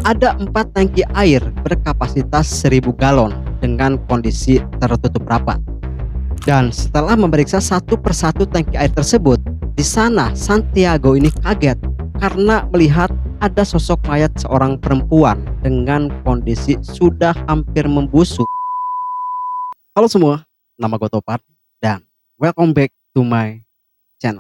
Ada 4 tangki air berkapasitas 1.000 galon dengan kondisi tertutup rapat. Dan setelah memeriksa satu persatu tangki air tersebut, di sana Santiago ini kaget karena melihat ada sosok mayat seorang perempuan dengan kondisi sudah hampir membusuk. Halo semua, nama gue Topar dan welcome back to my channel.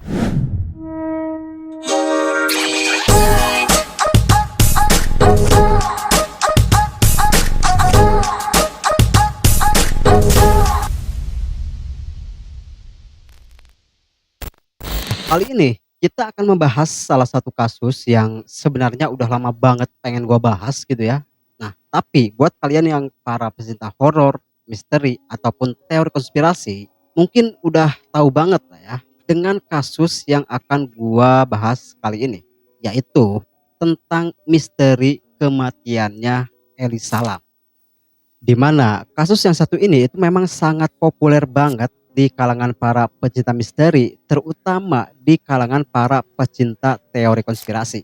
Kali ini kita akan membahas salah satu kasus yang sebenarnya udah lama banget pengen gua bahas gitu ya. Nah, tapi buat kalian yang para pecinta horor, misteri ataupun teori konspirasi, mungkin udah tahu banget lah ya dengan kasus yang akan gua bahas kali ini, yaitu tentang misteri kematiannya Ellie Salam. Di mana kasus yang satu ini itu memang sangat populer banget di kalangan para pecinta misteri, terutama di kalangan para pecinta teori konspirasi.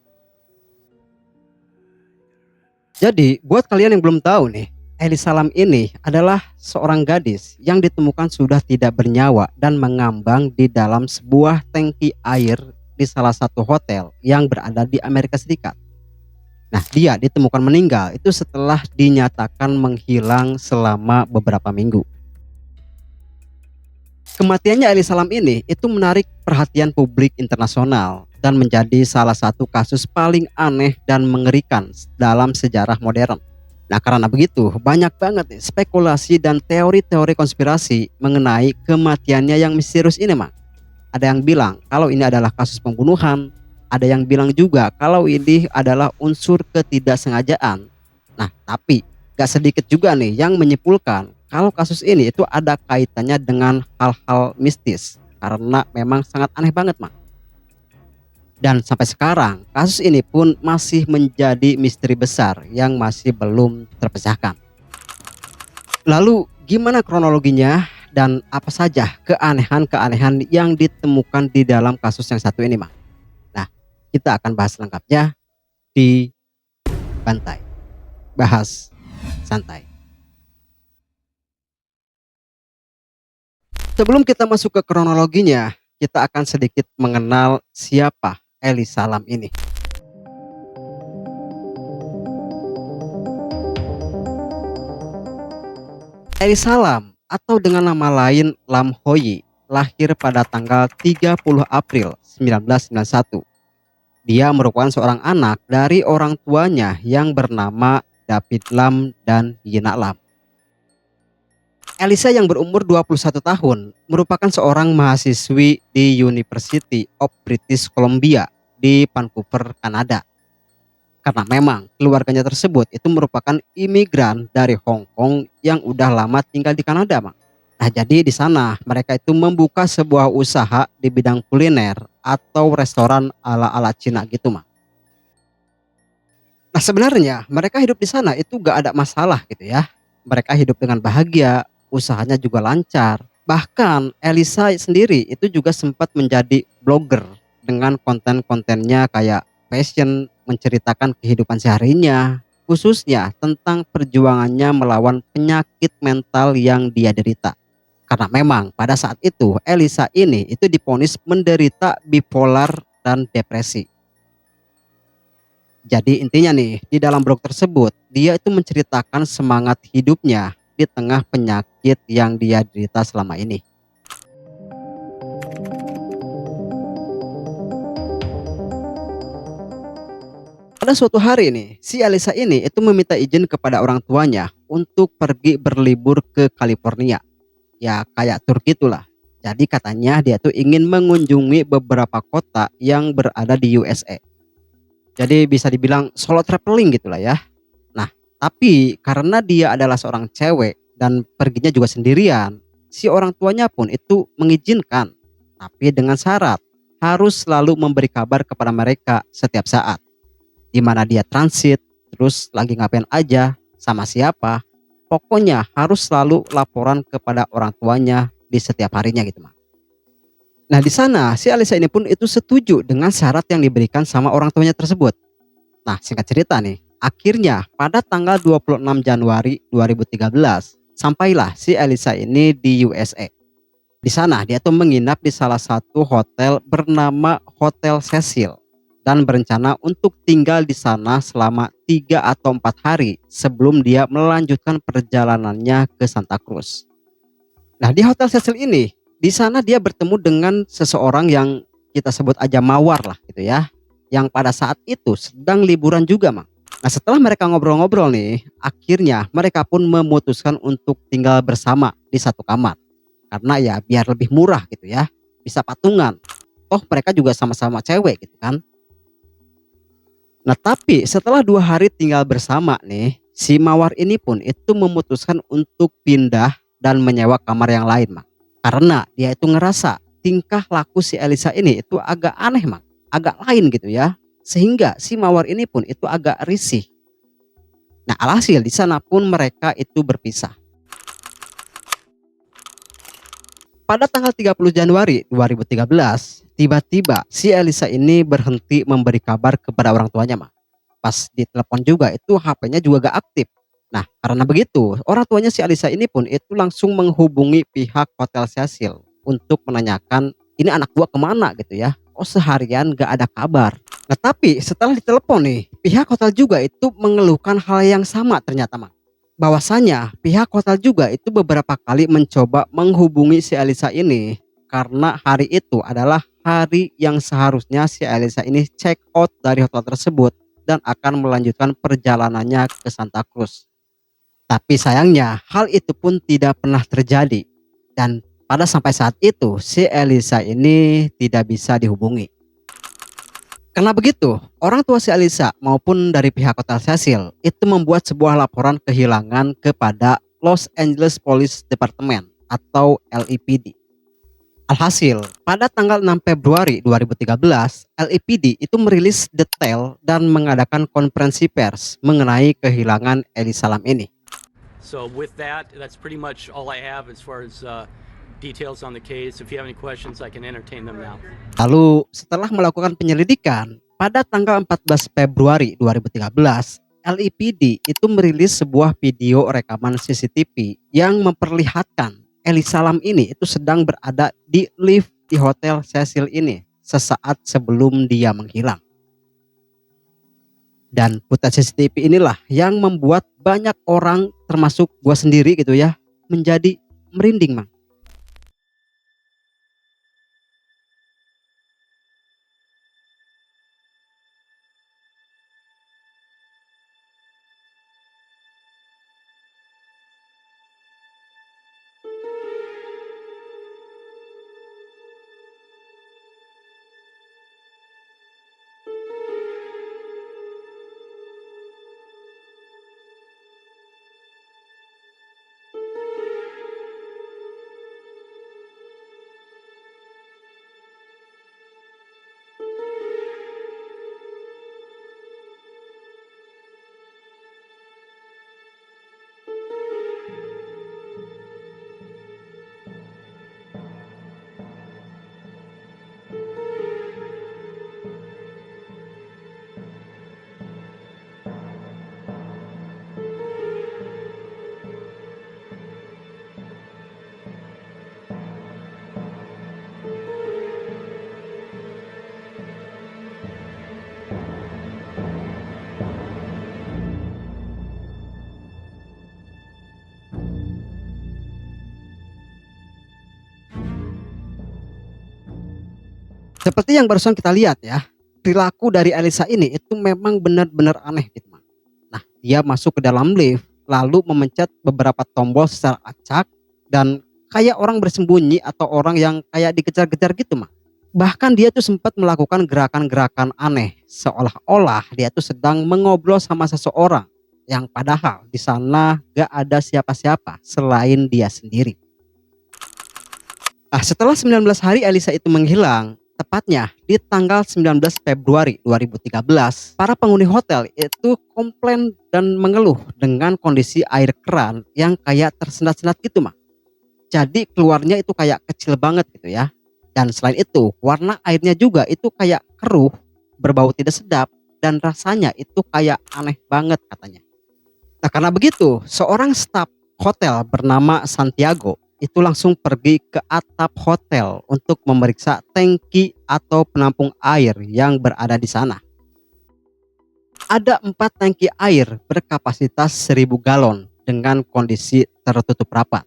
Jadi, buat kalian yang belum tahu nih, Ellie Salam ini adalah seorang gadis yang ditemukan sudah tidak bernyawa dan mengambang di dalam sebuah tangki air di salah satu hotel yang berada di Amerika Serikat. Nah, dia ditemukan meninggal itu setelah dinyatakan menghilang selama beberapa minggu. Kematiannya Ellie Salam ini itu menarik perhatian publik internasional dan menjadi salah satu kasus paling aneh dan mengerikan dalam sejarah modern. Nah, karena begitu banyak banget nih spekulasi dan teori-teori konspirasi mengenai kematiannya yang misterius ini, Mak. Ada yang bilang kalau ini adalah kasus pembunuhan, ada yang bilang juga kalau ini adalah unsur ketidaksengajaan. Nah, tapi gak sedikit juga nih yang menyimpulkan kalau kasus ini itu ada kaitannya dengan hal-hal mistis karena memang sangat aneh banget, Mak. Dan sampai sekarang kasus ini pun masih menjadi misteri besar yang masih belum terpecahkan. Lalu gimana kronologinya dan apa saja keanehan-keanehan yang ditemukan di dalam kasus yang satu ini, Mak? Nah, kita akan bahas lengkapnya di Bantai Bahas Santai. Sebelum kita masuk ke kronologinya, kita akan sedikit mengenal siapa Ellie Salam ini. Ellie Salam atau dengan nama lain Lam Hoyi lahir pada tanggal 30 April 1991. Dia merupakan seorang anak dari orang tuanya yang bernama David Lam dan Yina Lam. Elisa yang berumur 21 tahun merupakan seorang mahasiswi di University of British Columbia di Vancouver, Kanada. Karena memang keluarganya tersebut itu merupakan imigran dari Hong Kong yang udah lama tinggal di Kanada, Mak. Nah, jadi di sana mereka itu membuka sebuah usaha di bidang kuliner atau restoran ala-ala Cina gitu, Mak. Nah, sebenarnya mereka hidup di sana itu gak ada masalah gitu ya. Mereka hidup dengan bahagia, usahanya juga lancar. Bahkan Elisa sendiri itu juga sempat menjadi blogger dengan konten-kontennya kayak fashion, menceritakan kehidupan seharinya, khususnya tentang perjuangannya melawan penyakit mental yang dia derita. Karena memang pada saat itu Elisa ini itu divonis menderita bipolar dan depresi. Jadi intinya nih, di dalam blog tersebut dia itu menceritakan semangat hidupnya di tengah penyakit yang dia derita selama ini. Pada suatu hari nih, si Elisa ini itu meminta izin kepada orang tuanya untuk pergi berlibur ke California. Ya kayak tur gitulah. Jadi katanya dia tuh ingin mengunjungi beberapa kota yang berada di USA. Jadi bisa dibilang solo traveling gitulah ya. Nah, tapi karena dia adalah seorang cewek dan perginya juga sendirian, si orang tuanya pun itu mengizinkan. Tapi dengan syarat harus selalu memberi kabar kepada mereka setiap saat. Di mana dia transit, terus lagi ngapain aja, sama siapa. Pokoknya harus selalu laporan kepada orang tuanya di setiap harinya gitu, Mak. Nah, di sana si Alisa ini pun itu setuju dengan syarat yang diberikan sama orang tuanya tersebut. Nah, singkat cerita nih, Akhirnya pada tanggal 26 Januari 2013 sampailah si Elisa ini di USA. Di sana dia tuh menginap di salah satu hotel bernama Hotel Cecil dan berencana untuk tinggal di sana selama 3 atau 4 hari sebelum dia melanjutkan perjalanannya ke Santa Cruz. Nah, di Hotel Cecil ini, di sana dia bertemu dengan seseorang yang kita sebut aja mawar lah gitu ya, yang pada saat itu sedang liburan juga, Mang. Nah, setelah mereka ngobrol-ngobrol nih, akhirnya mereka pun memutuskan untuk tinggal bersama di satu kamar. Karena ya biar lebih murah gitu ya, bisa patungan. Toh mereka juga sama-sama cewek gitu kan. Nah, tapi setelah 2 hari tinggal bersama nih, si mawar ini pun itu memutuskan untuk pindah dan menyewa kamar yang lain, Mang. Karena dia itu ngerasa tingkah laku si Elisa ini itu agak aneh, Mang. Agak lain gitu ya. Sehingga si mawar ini pun itu agak risih. Nah, alhasil di sana pun mereka itu berpisah. Pada tanggal 30 Januari 2013, tiba-tiba si Elisa ini berhenti memberi kabar kepada orang tuanya, Mah. Pas ditelepon juga itu HP-nya juga gak aktif. Nah, karena begitu, orang tuanya si Elisa ini pun itu langsung menghubungi pihak Hotel Cecil untuk menanyakan ini anak gua kemana gitu ya. Oh, seharian gak ada kabar. Nah, tapi setelah ditelepon nih, pihak hotel juga itu mengeluhkan hal yang sama ternyata, Mah. Bahwasanya pihak hotel juga itu beberapa kali mencoba menghubungi si Elisa ini karena hari itu adalah hari yang seharusnya si Elisa ini check out dari hotel tersebut dan akan melanjutkan perjalanannya ke Santa Cruz. Tapi sayangnya hal itu pun tidak pernah terjadi dan pada sampai saat itu si Elisa ini tidak bisa dihubungi. Karena begitu, orang tua si Alisa maupun dari pihak Hotel Cecil itu membuat sebuah laporan kehilangan kepada Los Angeles Police Department atau LAPD. Alhasil, pada tanggal 6 Februari 2013, LAPD itu merilis detail dan mengadakan konferensi pers mengenai kehilangan Elisa Lam ini. So with that, that's pretty much all I have as far as details on the case. If you have any questions, I can entertain them now. Lalu setelah melakukan penyelidikan, pada tanggal 14 Februari 2013, LAPD itu merilis sebuah video rekaman CCTV yang memperlihatkan Elisa Lam ini itu sedang berada di lift di Hotel Cecil ini sesaat sebelum dia menghilang. Dan footage CCTV inilah yang membuat banyak orang termasuk gua sendiri gitu ya menjadi merinding, Mang. Seperti yang barusan kita lihat ya, perilaku dari Elisa ini itu memang benar-benar aneh gitu, Mang. Nah, dia masuk ke dalam lift, lalu memencet beberapa tombol secara acak dan kayak orang bersembunyi atau orang yang kayak dikejar-kejar gitu, Mang. Bahkan dia tuh sempat melakukan gerakan-gerakan aneh, seolah-olah dia tuh sedang mengobrol sama seseorang yang padahal di sana gak ada siapa-siapa selain dia sendiri. Nah, setelah 19 hari Elisa itu menghilang, tepatnya di tanggal 19 Februari 2013, para penghuni hotel itu komplain dan mengeluh dengan kondisi air keran yang kayak tersendat-sendat gitu, Mak. Jadi keluarnya itu kayak kecil banget gitu ya. Dan selain itu, warna airnya juga itu kayak keruh, berbau tidak sedap, dan rasanya itu kayak aneh banget katanya. Nah karena begitu, seorang staf hotel bernama Santiago itu langsung pergi ke atap hotel untuk memeriksa tangki atau penampung air yang berada di sana. Ada 4 tangki air berkapasitas 1.000 galon dengan kondisi tertutup rapat.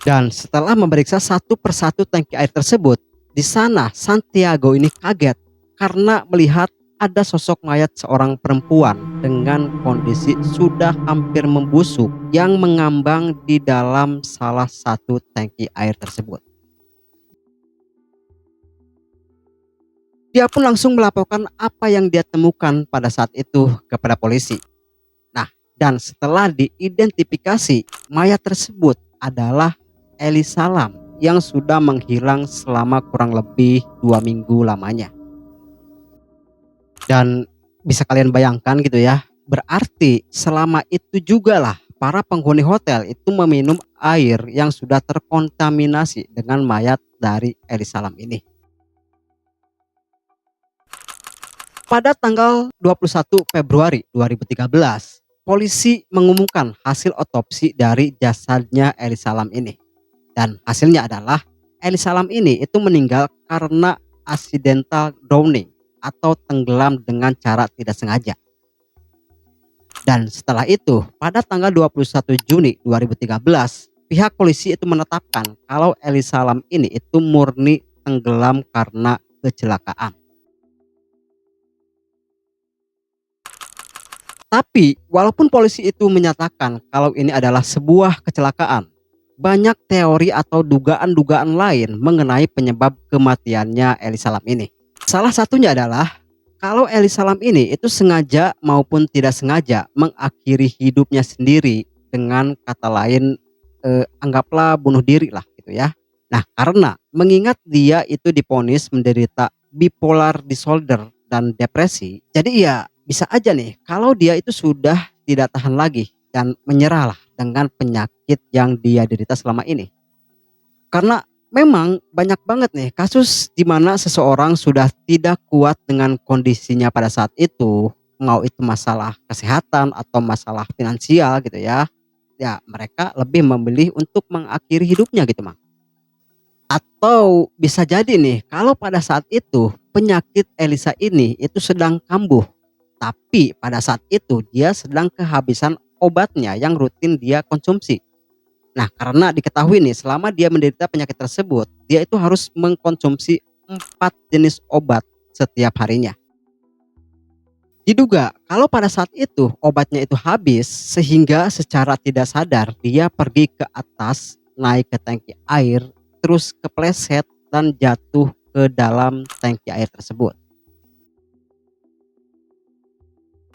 Dan setelah memeriksa satu persatu tangki air tersebut, di sana Santiago ini kaget karena melihat ada sosok mayat seorang perempuan dengan kondisi sudah hampir membusuk yang mengambang di dalam salah satu tangki air tersebut. Dia pun langsung melaporkan apa yang dia temukan pada saat itu kepada polisi. Nah, dan setelah diidentifikasi, mayat tersebut adalah Eli Salam yang sudah menghilang selama kurang lebih 2 minggu lamanya. Dan bisa kalian bayangkan gitu ya, berarti selama itu juga lah para penghuni hotel itu meminum air yang sudah terkontaminasi dengan mayat dari Eli Salam ini. Pada tanggal 21 Februari 2013, polisi mengumumkan hasil otopsi dari jasadnya Eli Salam ini. Dan hasilnya adalah Eli Salam ini itu meninggal karena accidental drowning atau tenggelam dengan cara tidak sengaja. Dan setelah itu, pada tanggal 21 Juni 2013, pihak polisi itu menetapkan kalau Eli Salam ini itu murni tenggelam karena kecelakaan. Tapi walaupun polisi itu menyatakan kalau ini adalah sebuah kecelakaan, banyak teori atau dugaan-dugaan lain mengenai penyebab kematiannya Eli Salam ini. Salah satunya adalah kalau Eli Salam ini itu sengaja maupun tidak sengaja mengakhiri hidupnya sendiri, dengan kata lain anggaplah bunuh diri lah gitu ya. Nah karena mengingat dia itu divonis menderita bipolar disorder dan depresi, jadi ya bisa aja nih kalau dia itu sudah tidak tahan lagi dan menyerah lah dengan penyakit yang dia derita selama ini. Karena memang banyak banget nih kasus di mana seseorang sudah tidak kuat dengan kondisinya pada saat itu, mau itu masalah kesehatan atau masalah finansial gitu ya. Ya mereka lebih memilih untuk mengakhiri hidupnya gitu Mang. Atau bisa jadi nih kalau pada saat itu penyakit Elisa ini itu sedang kambuh, tapi pada saat itu dia sedang kehabisan obatnya yang rutin dia konsumsi. Nah karena diketahui nih selama dia menderita penyakit tersebut, dia itu harus mengkonsumsi 4 jenis obat setiap harinya. Diduga kalau pada saat itu obatnya itu habis, sehingga secara tidak sadar dia pergi ke atas, naik ke tangki air, terus kepleset dan jatuh ke dalam tangki air tersebut.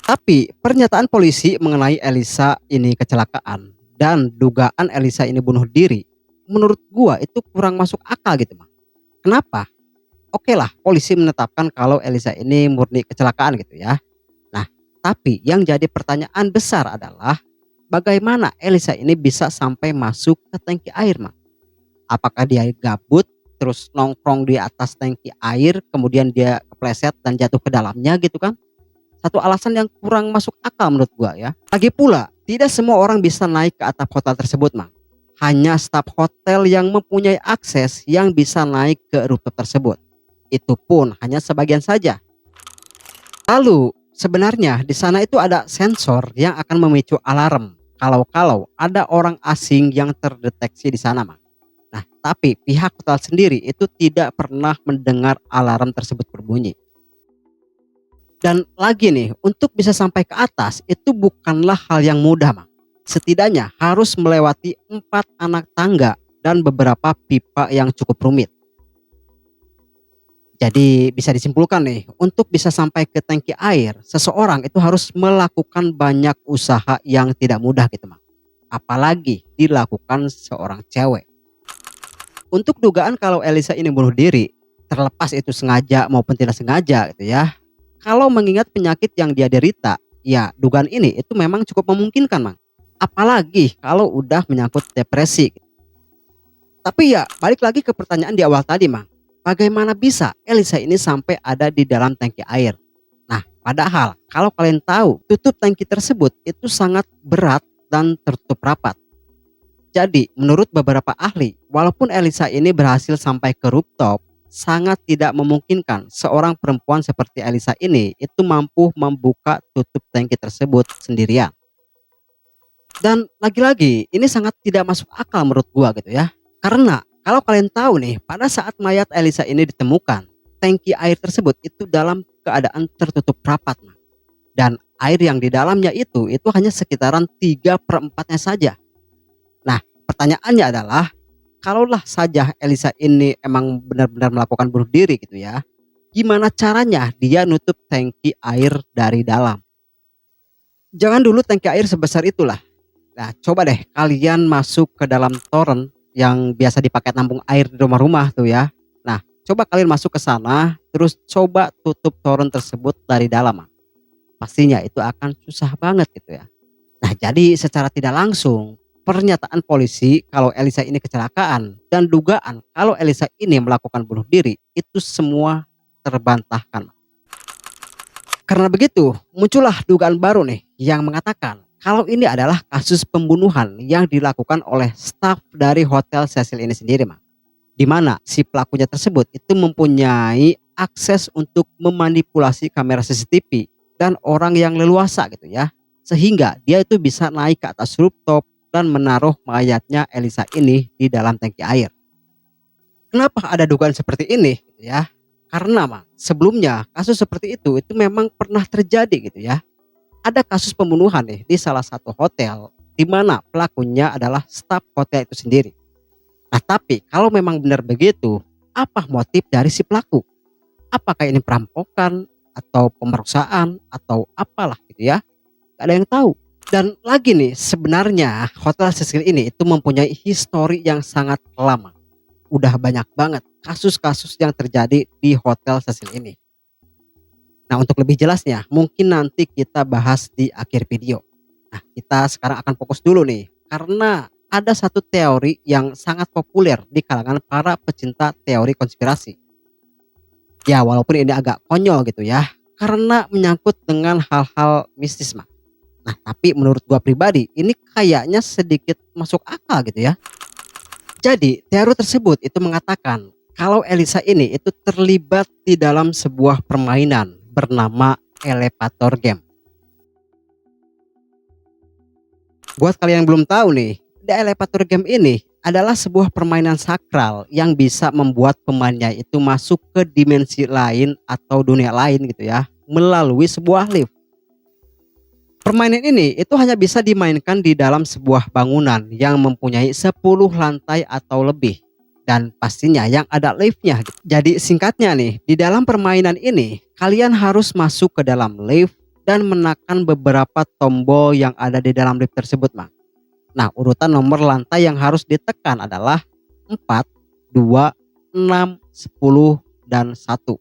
Tapi pernyataan polisi mengenai Elisa ini kecelakaan dan dugaan Elisa ini bunuh diri, menurut gua itu kurang masuk akal gitu Mang. Kenapa? Oke lah polisi menetapkan kalau Elisa ini murni kecelakaan gitu ya. Nah tapi yang jadi pertanyaan besar adalah bagaimana Elisa ini bisa sampai masuk ke tangki air Mang? Apakah dia gabut terus nongkrong di atas tangki air kemudian dia kepleset dan jatuh ke dalamnya gitu kan? Satu alasan yang kurang masuk akal menurut gua ya. Lagi pula, tidak semua orang bisa naik ke atap hotel tersebut, Mang. Hanya staf hotel yang mempunyai akses yang bisa naik ke rooftop tersebut. Itu pun hanya sebagian saja. Lalu, sebenarnya di sana itu ada sensor yang akan memicu alarm kalau ada orang asing yang terdeteksi di sana, Mang. Nah, tapi pihak hotel sendiri itu tidak pernah mendengar alarm tersebut berbunyi. Dan lagi nih, untuk bisa sampai ke atas itu bukanlah hal yang mudah, Mang. Setidaknya harus melewati 4 anak tangga dan beberapa pipa yang cukup rumit. Jadi bisa disimpulkan nih, untuk bisa sampai ke tangki air, seseorang itu harus melakukan banyak usaha yang tidak mudah gitu, Mang. Apalagi dilakukan seorang cewek. Untuk dugaan kalau Elisa ini bunuh diri, terlepas itu sengaja maupun tidak sengaja gitu ya. Kalau mengingat penyakit yang dia derita, ya dugaan ini itu memang cukup memungkinkan, Mang. Apalagi kalau udah menyangkut depresi. Tapi ya balik lagi ke pertanyaan di awal tadi, Mang. Bagaimana bisa Elisa ini sampai ada di dalam tangki air? Nah, Padahal kalau kalian tahu tutup tangki tersebut itu sangat berat dan tertutup rapat. Jadi menurut beberapa ahli, walaupun Elisa ini berhasil sampai ke rooftop, sangat tidak memungkinkan seorang perempuan seperti Elisa ini itu mampu membuka tutup tangki tersebut sendirian. Dan lagi-lagi ini sangat tidak masuk akal menurut gua gitu ya. Karena kalau kalian tahu nih, pada saat mayat Elisa ini ditemukan, tangki air tersebut itu dalam keadaan tertutup rapat. Dan air yang di dalamnya itu hanya sekitaran 3/4-nya saja. Nah, pertanyaannya adalah, kalaulah saja Elisa ini emang benar-benar melakukan bunuh diri gitu ya, gimana caranya dia nutup tangki air dari dalam? Jangan dulu tangki air sebesar itulah. Nah, coba deh kalian masuk ke dalam toren yang biasa dipakai nampung air di rumah-rumah tuh ya. Nah, coba kalian masuk ke sana, terus coba tutup toren tersebut dari dalam. Pastinya itu akan susah banget gitu ya. Nah, jadi secara tidak langsung, pernyataan polisi kalau Elisa ini kecelakaan dan dugaan kalau Elisa ini melakukan bunuh diri itu semua terbantahkan. Karena begitu, muncullah dugaan baru nih yang mengatakan kalau ini adalah kasus pembunuhan yang dilakukan oleh staf dari Hotel Cecil ini sendiri, Mang. Di mana si pelakunya tersebut itu mempunyai akses untuk memanipulasi kamera CCTV dan orang yang leluasa gitu ya. Sehingga dia itu bisa naik ke atas rooftop dan menaruh mayatnya Elisa ini di dalam tangki air. Kenapa ada dugaan seperti ini gitu ya? Karena Mang, sebelumnya kasus seperti itu memang pernah terjadi gitu ya. Ada kasus pembunuhan nih di salah satu hotel di mana pelakunya adalah staf hotel itu sendiri. Nah, tapi kalau memang benar begitu, apa motif dari si pelaku? Apakah ini perampokan atau pemerkosaan atau apalah gitu ya? Gak ada yang tahu. Dan lagi nih, sebenarnya Hotel Cecil ini itu mempunyai histori yang sangat lama. Udah banyak banget kasus-kasus yang terjadi di Hotel Cecil ini. Nah, untuk lebih jelasnya mungkin nanti kita bahas di akhir video. Nah, kita sekarang akan fokus dulu nih, karena ada satu teori yang sangat populer di kalangan para pecinta teori konspirasi. Ya, walaupun ini agak konyol gitu ya, karena menyangkut dengan hal-hal mistis mah. Nah, tapi menurut gua pribadi ini kayaknya sedikit masuk akal gitu ya. Jadi teori tersebut itu mengatakan kalau Elisa ini itu terlibat di dalam sebuah permainan bernama elevator game. Buat kalian yang belum tahu nih, The Elevator Game ini adalah sebuah permainan sakral yang bisa membuat pemainnya itu masuk ke dimensi lain atau dunia lain gitu ya, melalui sebuah lift. Permainan ini itu hanya bisa dimainkan di dalam sebuah bangunan yang mempunyai 10 lantai atau lebih. Dan pastinya yang ada liftnya. Jadi singkatnya nih, di dalam permainan ini kalian harus masuk ke dalam lift dan menekan beberapa tombol yang ada di dalam lift tersebut, Mang. Nah, urutan nomor lantai yang harus ditekan adalah 4, 2, 6, 10, dan 1.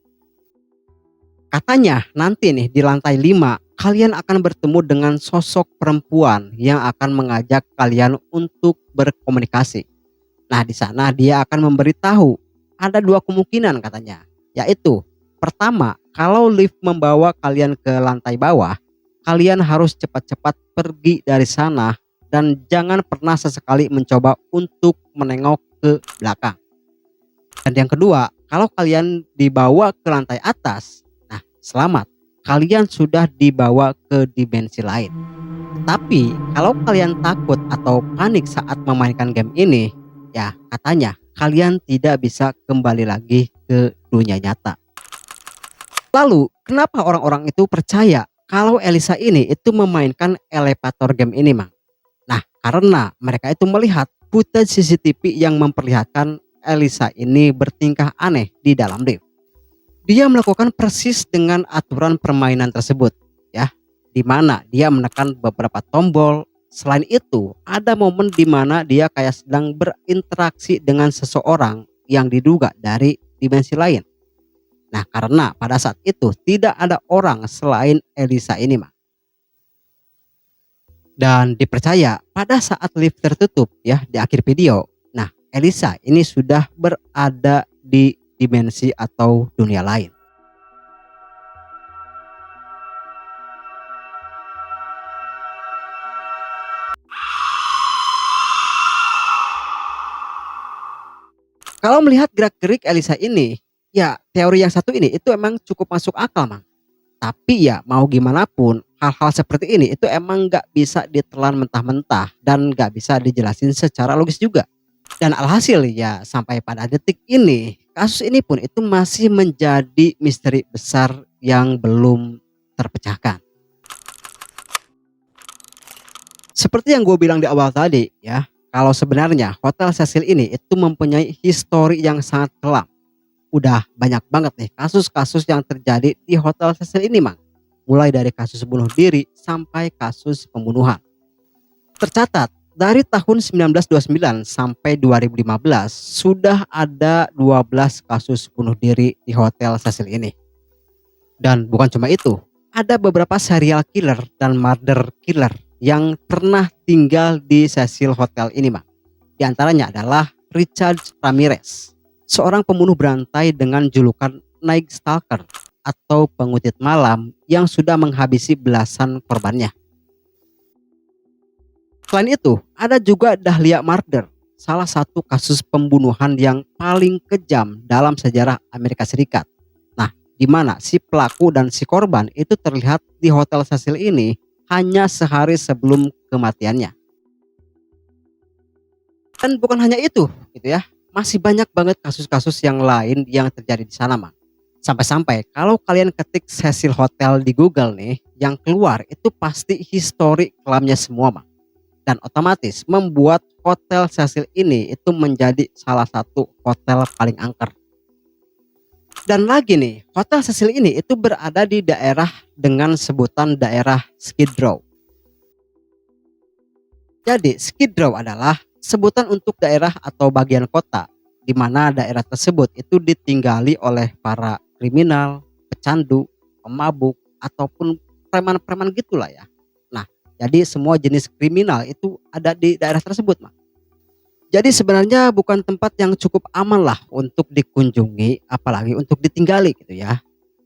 Katanya nanti nih di lantai 5 kalian akan bertemu dengan sosok perempuan yang akan mengajak kalian untuk berkomunikasi. Nah, di sana dia akan memberitahu ada 2 kemungkinan katanya, yaitu pertama, kalau lift membawa kalian ke lantai bawah, kalian harus cepat-cepat pergi dari sana dan jangan pernah sesekali mencoba untuk menengok ke belakang. Dan yang kedua, kalau kalian dibawa ke lantai atas, nah selamat, kalian sudah dibawa ke dimensi lain. Tapi kalau kalian takut atau panik saat memainkan game ini, ya katanya kalian tidak bisa kembali lagi ke dunia nyata. Lalu kenapa orang-orang itu percaya kalau Elisa ini itu memainkan elevator game ini, Mang? Nah, karena mereka itu melihat footage CCTV yang memperlihatkan Elisa ini bertingkah aneh di dalam lift. Dia melakukan persis dengan aturan permainan tersebut, ya, di mana dia menekan beberapa tombol. Selain itu, ada momen di mana dia kayak sedang berinteraksi dengan seseorang yang diduga dari dimensi lain. Nah, karena pada saat itu tidak ada orang selain Elisa ini, Mak. Dan dipercaya pada saat lift tertutup ya di akhir video, nah Elisa ini sudah berada di dimensi atau dunia lain. Kalau melihat gerak-gerik Elisa ini, ya teori yang satu ini itu emang cukup masuk akal, Mang. Tapi ya mau gimana pun, hal-hal seperti ini itu emang nggak bisa ditelan mentah-mentah dan nggak bisa dijelasin secara logis juga. Dan alhasil ya sampai pada detik ini, kasus ini pun itu masih menjadi misteri besar yang belum terpecahkan. Seperti yang gue bilang di awal tadi ya, kalau sebenarnya Hotel Cecil ini itu mempunyai histori yang sangat kelam. Udah banyak banget nih kasus-kasus yang terjadi di Hotel Cecil ini, Mang. Mulai dari kasus bunuh diri sampai kasus pembunuhan. Tercatat dari tahun 1929 sampai 2015 sudah ada 12 kasus bunuh diri di Hotel Cecil ini. Dan bukan cuma itu, ada beberapa serial killer dan murder killer yang pernah tinggal di Cecil Hotel ini, Mang. Di antaranya adalah Richard Ramirez, seorang pembunuh berantai dengan julukan Night Stalker atau penguntit malam yang sudah menghabisi belasan korbannya. Selain itu, ada juga Dahlia Murder, salah satu kasus pembunuhan yang paling kejam dalam sejarah Amerika Serikat. Nah, di mana si pelaku dan si korban itu terlihat di Hotel Cecil ini hanya sehari sebelum kematiannya. Dan bukan hanya itu, gitu ya. Masih banyak banget kasus-kasus yang lain yang terjadi di sana, Mang. Sampai-sampai kalau kalian ketik Cecil Hotel di Google nih, yang keluar itu pasti histori kelamnya semua, Mang. Dan otomatis membuat Hotel Cecil ini itu menjadi salah satu hotel paling angker. Dan lagi nih, Hotel Cecil ini itu berada di daerah dengan sebutan daerah Skid Row. Jadi Skid Row adalah sebutan untuk daerah atau bagian kota di mana daerah tersebut itu ditinggali oleh para kriminal, pecandu, pemabuk ataupun preman-preman gitulah ya. Nah, jadi semua jenis kriminal itu ada di daerah tersebut, Mak. Jadi sebenarnya bukan tempat yang cukup aman lah untuk dikunjungi, apalagi untuk ditinggali gitu ya.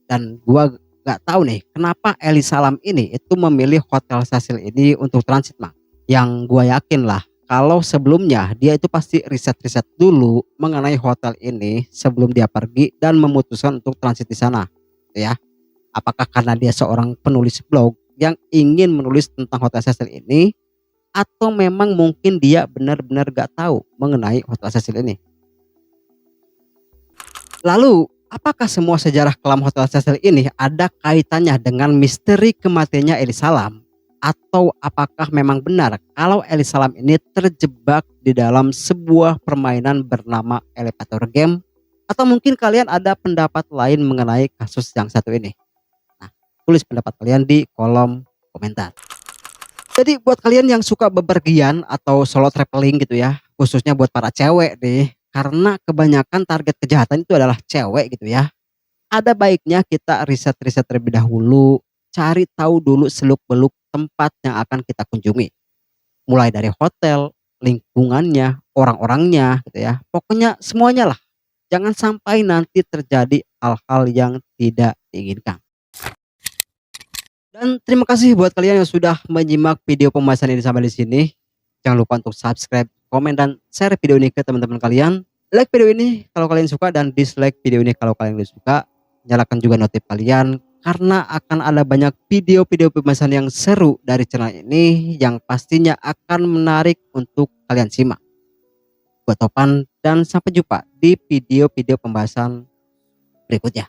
Dan gua nggak tahu nih kenapa Elisa Lam ini itu memilih Hotel Cecil ini untuk transit, Mak. Yang gua yakin lah kalau sebelumnya dia itu pasti riset-riset dulu mengenai hotel ini sebelum dia pergi dan memutuskan untuk transit di sana, gitu ya. Apakah karena dia seorang penulis blog yang ingin menulis tentang Hotel Cecil ini, atau memang mungkin dia benar-benar gak tahu mengenai Hotel Cecil ini. Lalu, apakah semua sejarah kelam Hotel Cecil ini ada kaitannya dengan misteri kematiannya Elisa Lam? Atau apakah memang benar kalau Elisa Lam ini terjebak di dalam sebuah permainan bernama elevator game? Atau mungkin kalian ada pendapat lain mengenai kasus yang satu ini? Nah, tulis pendapat kalian di kolom komentar. Jadi buat kalian yang suka bepergian atau solo traveling gitu ya, khususnya buat para cewek deh, karena kebanyakan target kejahatan itu adalah cewek gitu ya. Ada baiknya kita riset-riset terlebih dahulu, cari tahu dulu seluk-beluk tempat yang akan kita kunjungi. Mulai dari hotel, lingkungannya, orang-orangnya gitu ya. Pokoknya semuanya lah. Jangan sampai nanti terjadi hal-hal yang tidak diinginkan. Dan terima kasih buat kalian yang sudah menyimak video pembahasan ini sampai di sini. Jangan lupa untuk subscribe, komen, dan share video ini ke teman-teman kalian. Like video ini kalau kalian suka dan dislike video ini kalau kalian tidak suka. Nyalakan juga notif kalian karena akan ada banyak video-video pembahasan yang seru dari channel ini yang pastinya akan menarik untuk kalian simak. Gua Topan dan sampai jumpa di video-video pembahasan berikutnya.